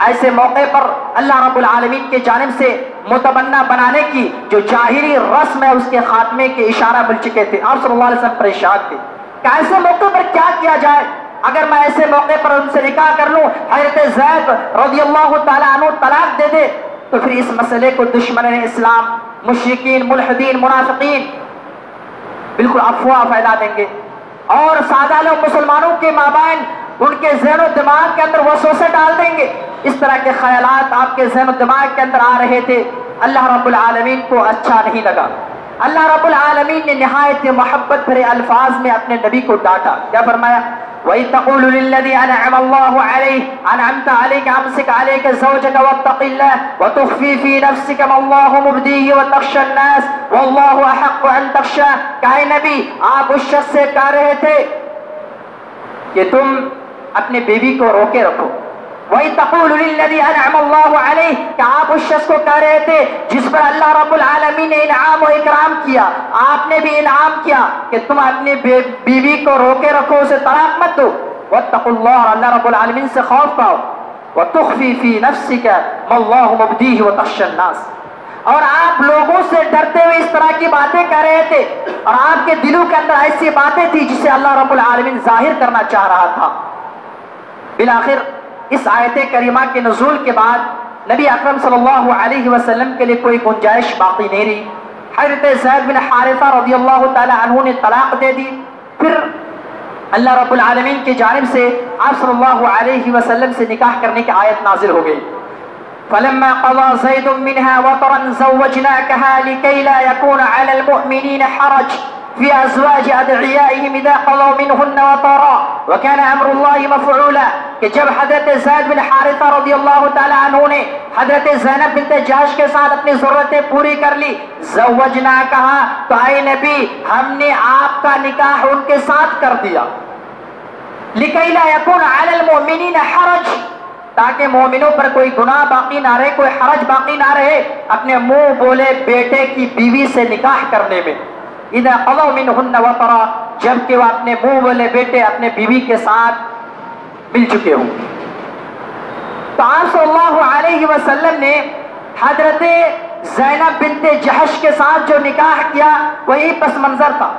ایسے موقع پر اللہ رب العالمین کے جانب سے متبنہ بنانے کی جو جاہلی رسم ہے اس کے خاتمے کے اشارہ مل چکے تھے۔ آپ صلی اللہ علیہ وسلم پریشان تھے کہ ایسے موقع پر کیا کیا جائے، اگر میں ایسے موقع پر ان سے نکاح کر لوں، حضرت زید رضی اللہ تعالیٰ عنہ طلاق دے دے تو پھر اس مسئلے کو دشمنان اسلام، مشرکین، ملحدین، منافقین بالکل افواہ پھیلا دیں گے، اور سادہ لوگ مسلمانوں کے مابین ان کے ذہن و دماغ کے اندر وسوسے ڈال دیں گے۔ اس طرح کے خیالات آپ کے ذہن و دماغ کے اندر آ رہے تھے، اللہ رب العالمین کو اچھا نہیں لگا۔ اللہ رب العالمین نے نہایت محبت بھرے الفاظ میں اپنے نبی کو ڈانٹا، کیا فرمایا؟ وَإِذْ تَقُولُ لِلَّذِي أَنْعَمَ اللَّهُ عَلَيْهِ أَنْعَمْتَ عَلَيْكَ أَمْسِكْ عَلَيْكَ زَوْجَكَ وَاتَّقِ اللَّهَ وَتُخْفِي فِي نَفْسِكَ مَا اللَّهُ مُبْدِيهِ وَتَخْشَى النَّاسَ وَاللَّهُ أَحَقُّ أَن تَخْشَاهُ۔ کہ نبی آپ اس شخص سے کہہ رہے تھے کہ تم اپنے بیوی کو روکے رکھو، وَإِذْ تَقُولُ لِلَّذِي أَنْعَمَ اللَّهُ عَلَيْهِ کہ آپ اس شخص کو کہہ رہے تھے جس پر اللہ رب العالمین نے انعام و اکرام کیا، آپ نے بھی انعام کیا کہ تم اپنی بیوی کو روکے رکھو، اسے طلاق مت دو. وَاتَّقُوا اللَّهَ اللہ رب العالمین سے خوف پاؤ. وَتُخْفِي فِي نَفْسِكَ مَا اللَّهُ مُبْدِيهِ وَتَخْشَى النَّاسَ. اور آپ لوگوں سے ڈرتے ہوئے اس طرح کی باتیں کر رہے تھے اور آپ کے دلوں کے اندر ایسی باتیں تھی جسے اللہ رب العالمین ظاہر کرنا چاہ رہا تھا. بالآخر اس آیت کریمہ کے نزول کے بعد نبی اکرم صلی اللہ علیہ وسلم کے لیے کوئی گنجائش باقی نہیں رہی. حضرت زید بن حارثہ رضی اللہ تعالی عنہ نے طلاق دے دی. پھر اللہ رب العالمین کی جانب سے آپ صلی اللہ علیہ وسلم سے نکاح کرنے کی آیت نازل ہو گئی. فلما قضى زيد منها وطرا زوجناكها لكي لا يكون على المؤمنين حرج في ازواج ادعيائهم اذا قضوا منهن وطرا وكان امر الله مفعولا. کہ جب حضرت زید بن حارثہ رضی اللہ تعالی عنہ نے حضرت زینب بنت جحش کے ساتھ اپنی ضرورتیں پوری کر لی، زوجنا کہا تو اے نبی ہم نے آپ کا نکاح ان کے ساتھ کر دیا. لكي لا يكون على المؤمنين حرج، تاکہ مومنوں پر کوئی گناہ باقی نہ رہے، کوئی حرج باقی نہ رہے اپنے منہ بولے بیٹے کی بیوی سے نکاح کرنے میں. اذا قضوا منهن وطرا، جبکہ وہ اپنے منہ بولے بیٹے اپنے بیوی کے ساتھ مل چکے ہوں. تو آپ صلی اللہ علیہ وسلم نے حضرت زینب بنت جحش کے ساتھ جو نکاح کیا وہی پس منظر تھا.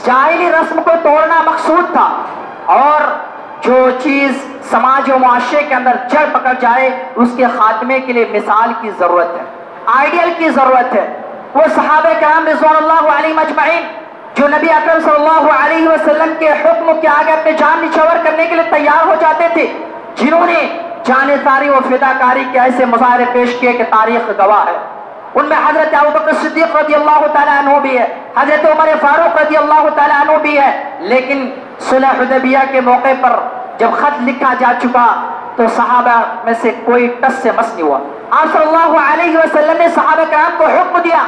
جاہلی رسم کو توڑنا مقصود تھا اور جو چیز سماج و معاشرے کے اندر جڑ پکڑ جائے اس کے خاتمے کے لیے مثال کی ضرورت ہے، آئیڈیل کی ضرورت ہے. وہ صحابہ کرام رضوان اللہ علیہم اجمعین جو نبی اکرم صلی اللہ علیہ وسلم کے حکم کے آگے اپنے جان نچھاور کرنے کے لیے تیار ہو جاتے تھے، جنہوں نے جان ساری و فداکاری کے ایسے مظاہرے پیش کیے کہ تاریخ گواہ ہے. ان میں حضرت ابوبکر صدیق رضی اللہ تعالیٰ عنہ بھی ہے، حضرت عمر فاروق رضی اللہ تعالیٰ عنہ بھی ہے. لیکن صلح حدیبیہ کے موقع پر جب خط لکھا جا چکا تو صحابہ میں سے کوئی ٹس سے مس نہیں ہوا. آپ صلی اللہ علیہ وسلم نے صحابہ کرام کو حکم دیا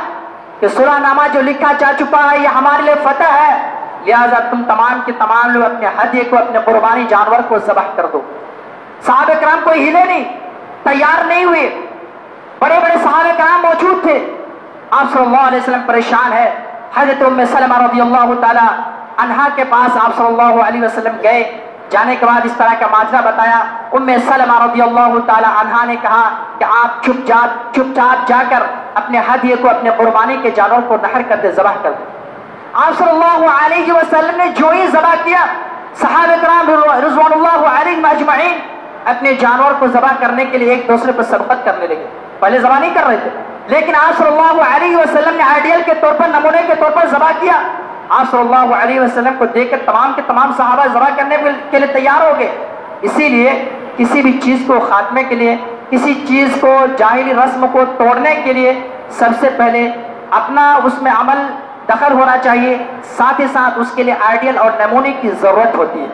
کہ صلح نامہ جو لکھا جا چکا ہے یہ ہمارے لیے فتح ہے، لہذا تم تمام کے تمام لوگ اپنے ہدیے کو، اپنے قربانی جانور کو ذبح کر دو. صحابہ کرام کوئی ہلے نہیں، تیار نہیں ہوئے. بڑے بڑے صحابہ کرام موجود تھے. آپ صلی اللہ علیہ وسلم پریشان ہے. حضرت ام سلمہ رضی اللہ تعالی عنہا کے پاس آپ صلی اللہ علیہ وسلم گئے. جانے کے بعد اس طرح کا ماجرا بتایا. ام سلمہ رضی اللہ تعالی عنہا نے کہا کہ آپ چپ چاپ جا کر اپنے ہدیے کو، اپنے قربانی کے جانور کو نحر کر دے، ذبح کر دے. آپ صلی اللہ علیہ وسلم نے جو ہی ذبح کیا، صحابہ کرام رضوان اللہ علیہم اجمعین اپنے جانور کو ذبح کرنے کے لیے ایک دوسرے پر سبقت کرنے لگے. پہلے ذبح نہیں کر رہے تھے، لیکن آپ صلی اللہ علیہ وسلم نے آئیڈیل کے طور پر، نمونے کے طور پر ذبح کیا. آپ صلی اللہ علیہ وسلم کو دیکھ کر تمام کے تمام صحابہ ذبح کرنے کے لیے تیار ہو گئے. اسی لیے کسی بھی چیز کو خاتمے کے لیے، کسی چیز کو، جاہلی رسم کو توڑنے کے لیے سب سے پہلے اپنا اس میں عمل دخل ہونا چاہیے، ساتھ ہی ساتھ اس کے لیے آئیڈیل اور نمونے کی ضرورت ہوتی ہے.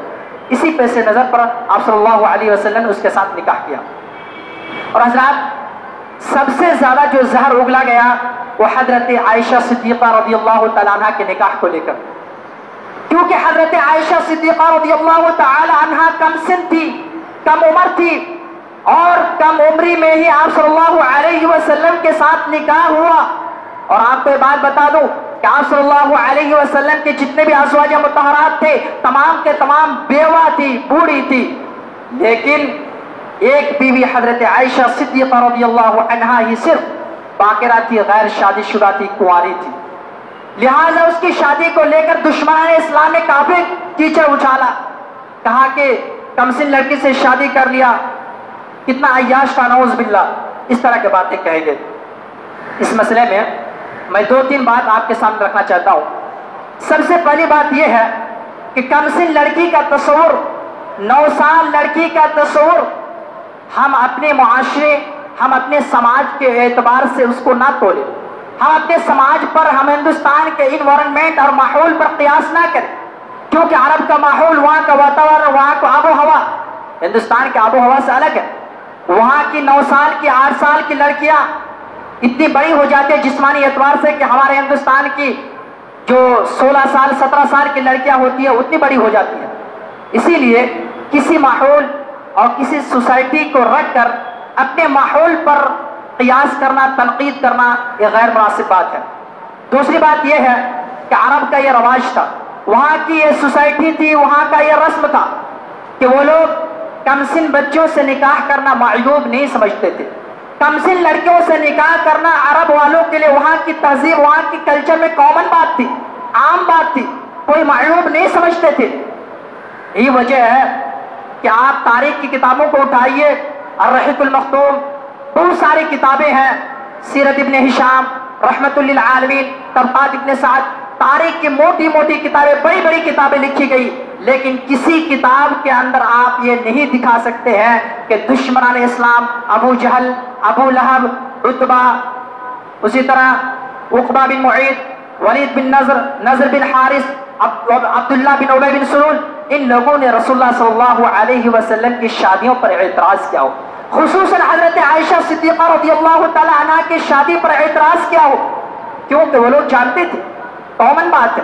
اسی پیش نظر پر آپ صلی اللہ علیہ وسلم نے اس کے ساتھ نکاح کیا. اور حضرات سب سے زیادہ جو زہر اگلا گیا وہ حضرت عائشہ صدیقہ رضی اللہ تعالیٰ عنہ کے نکاح کو لے کر، کیونکہ حضرت عائشہ صدیقہ رضی اللہ تعالیٰ عنہ کم سن تھی، کم عمر تھی، اور کم عمری میں ہی آپ صلی اللہ علیہ وسلم کے ساتھ نکاح ہوا. اور آپ کو یہ بات بتا دوں کہ آپ صلی اللہ علیہ وسلم کے جتنے بھی ازواج مطہرات تھے تمام کے تمام بیوہ تھی، بوڑھی تھی، لیکن ایک بیوی حضرت عائشہ صدیقہ رضی اللہ عنہا ہی صرف باقرہ تھی، غیر شادی شدہ تھی، کنواری تھی. لہٰذا اس کی شادی کو لے کر دشمنان اسلام نے کافی کیچڑ اچھالا، کہا کہ کمسن لڑکی سے شادی کر لیا، کتنا عیاش تھا، نعوذ باللہ، اس طرح کے باتیں کہے گئے. اس مسئلے میں میں 2-3 بات آپ کے سامنے رکھنا چاہتا ہوں. سب سے پہلی بات یہ ہے کہ کمسن لڑکی کا تصور، 9 سال لڑکی کا تصور ہم اپنے معاشرے، ہم اپنے سماج کے اعتبار سے اس کو نہ تولیں. ہم اپنے سماج پر، ہم ہندوستان کے انوائرمنٹ اور ماحول پر قیاس نہ کریں، کیونکہ عرب کا ماحول، وہاں کا واتاورن، وہاں کا آب و ہوا ہندوستان کے آب و ہوا سے الگ ہے. وہاں کی 9 سال کی، 8 سال کی لڑکیاں اتنی بڑی ہو جاتی ہے جسمانی اعتبار سے کہ ہمارے ہندوستان کی جو 16 سال 17 سال کی لڑکیاں ہوتی ہیں اتنی بڑی ہو جاتی ہیں. اسی لیے کسی ماحول اور کسی سوسائٹی کو رکھ کر اپنے ماحول پر قیاس کرنا، تنقید کرنا، یہ غیر مناسب بات ہے۔ دوسری بات یہ ہے کہ عرب کا یہ رواج تھا، وہاں کی یہ سوسائٹی تھی، وہاں کا یہ رسم تھا کہ وہ لوگ کم سن بچوں سے نکاح کرنا معیوب نہیں سمجھتے تھے۔ کم سن لڑکیوں سے نکاح کرنا عرب والوں کے لیے وہاں کی تہذیب، وہاں کی کلچر میں کامن بات تھی، عام بات تھی، کوئی معیوب نہیں سمجھتے تھے۔ یہی وجہ ہے کہ آپ تاریخ کی کتابوں کو اٹھائیے، الرحیق المختوم، بہت ساری کتابیں ہیں، سیرت ابن ہشام رحمت للعالمین، طبقات ابن سعد، تاریخ کی موٹی موٹی کتابیں، بڑی بڑی کتابیں لکھی گئی، لیکن کسی کتاب کے اندر آپ یہ نہیں دکھا سکتے ہیں کہ دشمنان اسلام ابو جہل، ابو لہب، عتبہ، اسی طرح عقبہ بن معیط، ولید بن نضر بن حارث، عبداللہ بن ابی بن سلول، ان لوگوں نے رسول اللہ صلی اللہ علیہ وسلم کی شادیوں پر اعتراض کیا ہو، خصوصاً حضرت عائشہ صدیقہ رضی اللہ تعالی عنہ کی شادی پر اعتراض کیا ہو، کیونکہ وہ لوگ جانتے تھے، کامن بات ہے،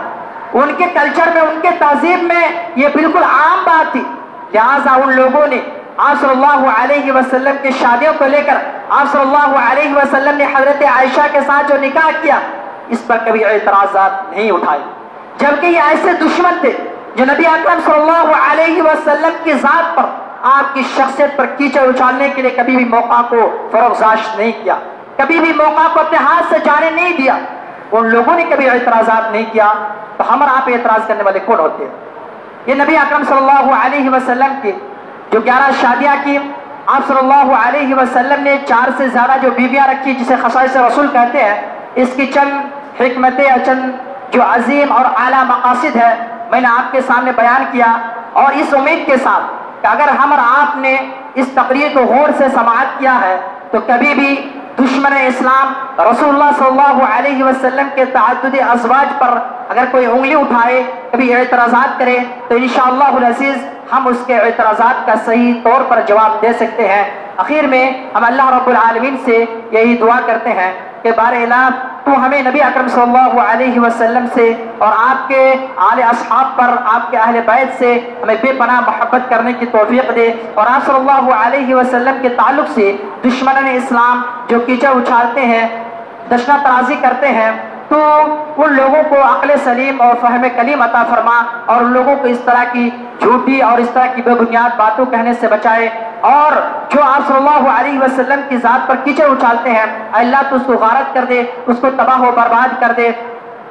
ان کے کلچر میں، ان کے تہذیب میں یہ بالکل عام بات تھی، لہٰذا ان لوگوں نے آپ صلی اللہ علیہ وسلم کی شادیوں کو لے کر آپ صلی اللہ علیہ وسلم نے حضرت عائشہ کے ساتھ جو نکاح کیا اس پر کبھی اعتراضات نہیں اٹھائے، جبکہ یہ ایسے دشمن تھے جو نبی اکرم صلی اللہ علیہ وسلم کی ذات پر، آپ کی شخصیت پر کیچڑ اچھالنے کے لیے کبھی بھی موقع کو فروغزاش نہیں کیا، کبھی بھی موقع کو اپنے ہاتھ سے جانے نہیں دیا، ان لوگوں نے کبھی اعتراضات نہیں کیا، تو ہم اور آپ اعتراض کرنے والے کون ہوتے ہیں؟ یہ نبی اکرم صلی اللہ علیہ وسلم کی جو 11 شادیاں کی، آپ صلی اللہ علیہ وسلم نے 4 سے زیادہ جو بیویاں رکھی جسے خصائص رسول کہتے ہیں، اس کی چند حکمتیں، چند جو عظیم اور اعلیٰ مقاصد ہے میں نے آپ کے سامنے بیان کیا، اور اس امید کے ساتھ کہ اگر ہم اور آپ نے اس تقریر کو غور سے سماعت کیا ہے تو کبھی بھی دشمن اسلام رسول اللہ صلی اللہ علیہ وسلم کے تعدد ازواج پر اگر کوئی انگلی اٹھائے، کبھی اعتراضات کرے، تو انشاءاللہ العزیز ہم اس کے اعتراضات کا صحیح طور پر جواب دے سکتے ہیں۔ اخیر میں ہم اللہ رب العالمین سے یہی دعا کرتے ہیں کہ بار الہ تو ہمیں نبی اکرم صلی اللہ علیہ وسلم سے اور آپ کے آل اصحاب پر، آپ کے اہل بیت سے ہمیں بے پناہ محبت کرنے کی توفیق دے، اور آپ صلی اللہ علیہ وسلم کے تعلق سے دشمنان اسلام جو کیچڑ اچھالتے ہیں، دشنا ترازی کرتے ہیں، تو ان لوگوں کو عقل سلیم اور فہم کلیم عطا فرما، اور ان لوگوں کو اس طرح کی جھوٹی اور اس طرح کی بے بنیاد باتوں کہنے سے بچائے، اور جو آپ صلی اللہ علیہ وسلم کی ذات پر کیچڑ اچھالتے ہیں اللہ تو اس کو غارت کر دے، اس کو تباہ و برباد کر دے۔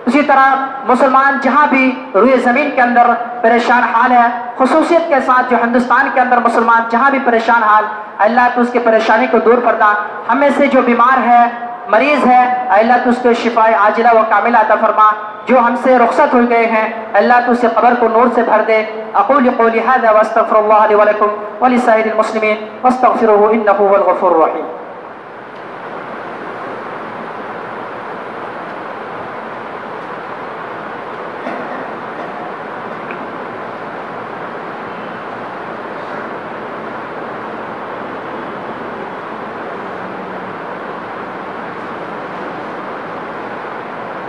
اسی طرح مسلمان جہاں بھی روئے زمین کے اندر پریشان حال ہے، خصوصیت کے ساتھ جو ہندوستان کے اندر مسلمان جہاں بھی پریشان حال، اللہ تو اس کی پریشانی کو دور فرما، ہمیں سے جو بیمار ہے، مریض ہے، اللہ تو اس کو شفاء عاجلہ و کاملہ عطا فرما، جو ہم سے رخصت ہو گئے ہیں اللہ تو اسے قبر کو نور سے بھر دے۔ اقول قولی هذا واستغفر الله لي ولكم ولسائر المسلمين واستغفروه انه هو الغفور الرحيم۔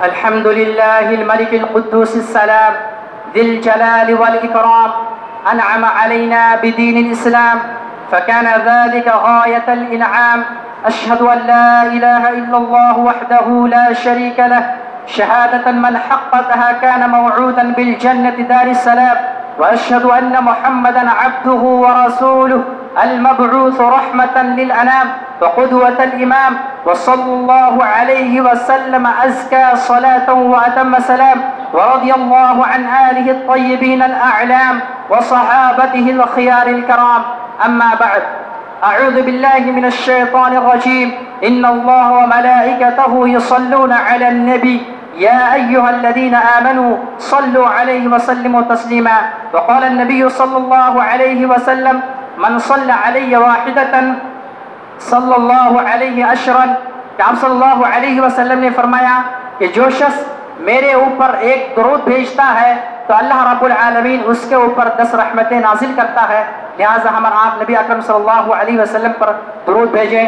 الحمد لله الملك القدوس السلام ذي الجلال والإكرام، أنعم علينا بدين الإسلام فكان ذلك غاية الإنعام، أشهد أن لا إله إلا الله وحده لا شريك له شهادة من حققها كان موعودا بالجنة دار السلام، وأشهد أن محمدا عبده ورسوله المبعوث رحمة للأنام وقدوة الإمام، وصلى الله عليه وسلم أزكى صلاة وأتم سلام، ورضي الله عن آله الطيبين الأعلام وصحابته الخيار الكرام، أما بعد، أعوذ بالله من الشيطان الرجيم، إن الله وملائكته يصلون على النبي يا أيها الذين آمنوا صلوا عليه وسلموا تسليما، وقال النبي صلى الله عليه وسلم من صلى علي واحدة صلی اللہ علیہ عشرا، کہ آپ صلی اللہ علیہ وسلم نے فرمایا کہ جو شخص میرے اوپر ایک درود بھیجتا ہے تو اللہ رب العالمین اس کے اوپر 10 رحمتیں نازل کرتا ہے، لہٰذا ہم آپ نبی اکرم صلی اللہ علیہ وسلم پر درود بھیجیں۔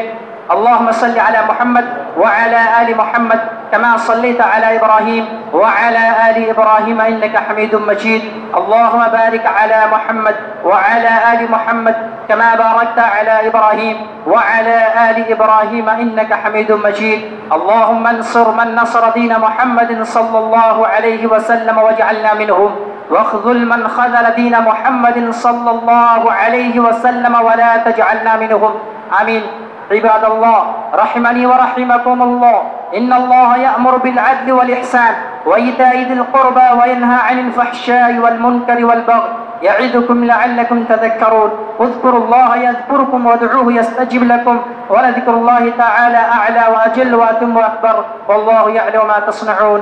اللہم صلی علی محمد وعلی آل محمد كما صليت على إبراهيم وعلى آل إبراهيم إنك حميد مجيد. اللهم بارك على محمد وعلى آل محمد كما باركت على إبراهيم وعلى آل إبراهيم إنك حميد مجيد. اللهم انصر من نصر دين محمد صلى الله عليه وسلم واجعلنا منهم، واخذل من خذل دين محمد صلى الله عليه وسلم ولا تجعلنا منهم. آمين. عباد الله رحمني ورحمكم الله، إن الله يأمر بالعدل والإحسان وإيتاء ذي القربى وينهى عن الفحشاء والمنكر والبغي يعظكم لعلكم تذكرون. اذكروا الله يذكركم وادعوه يستجب لكم، ولذكر الله تعالى أعلى وأجل وأتم وأكبر، والله يعلم ما تصنعون.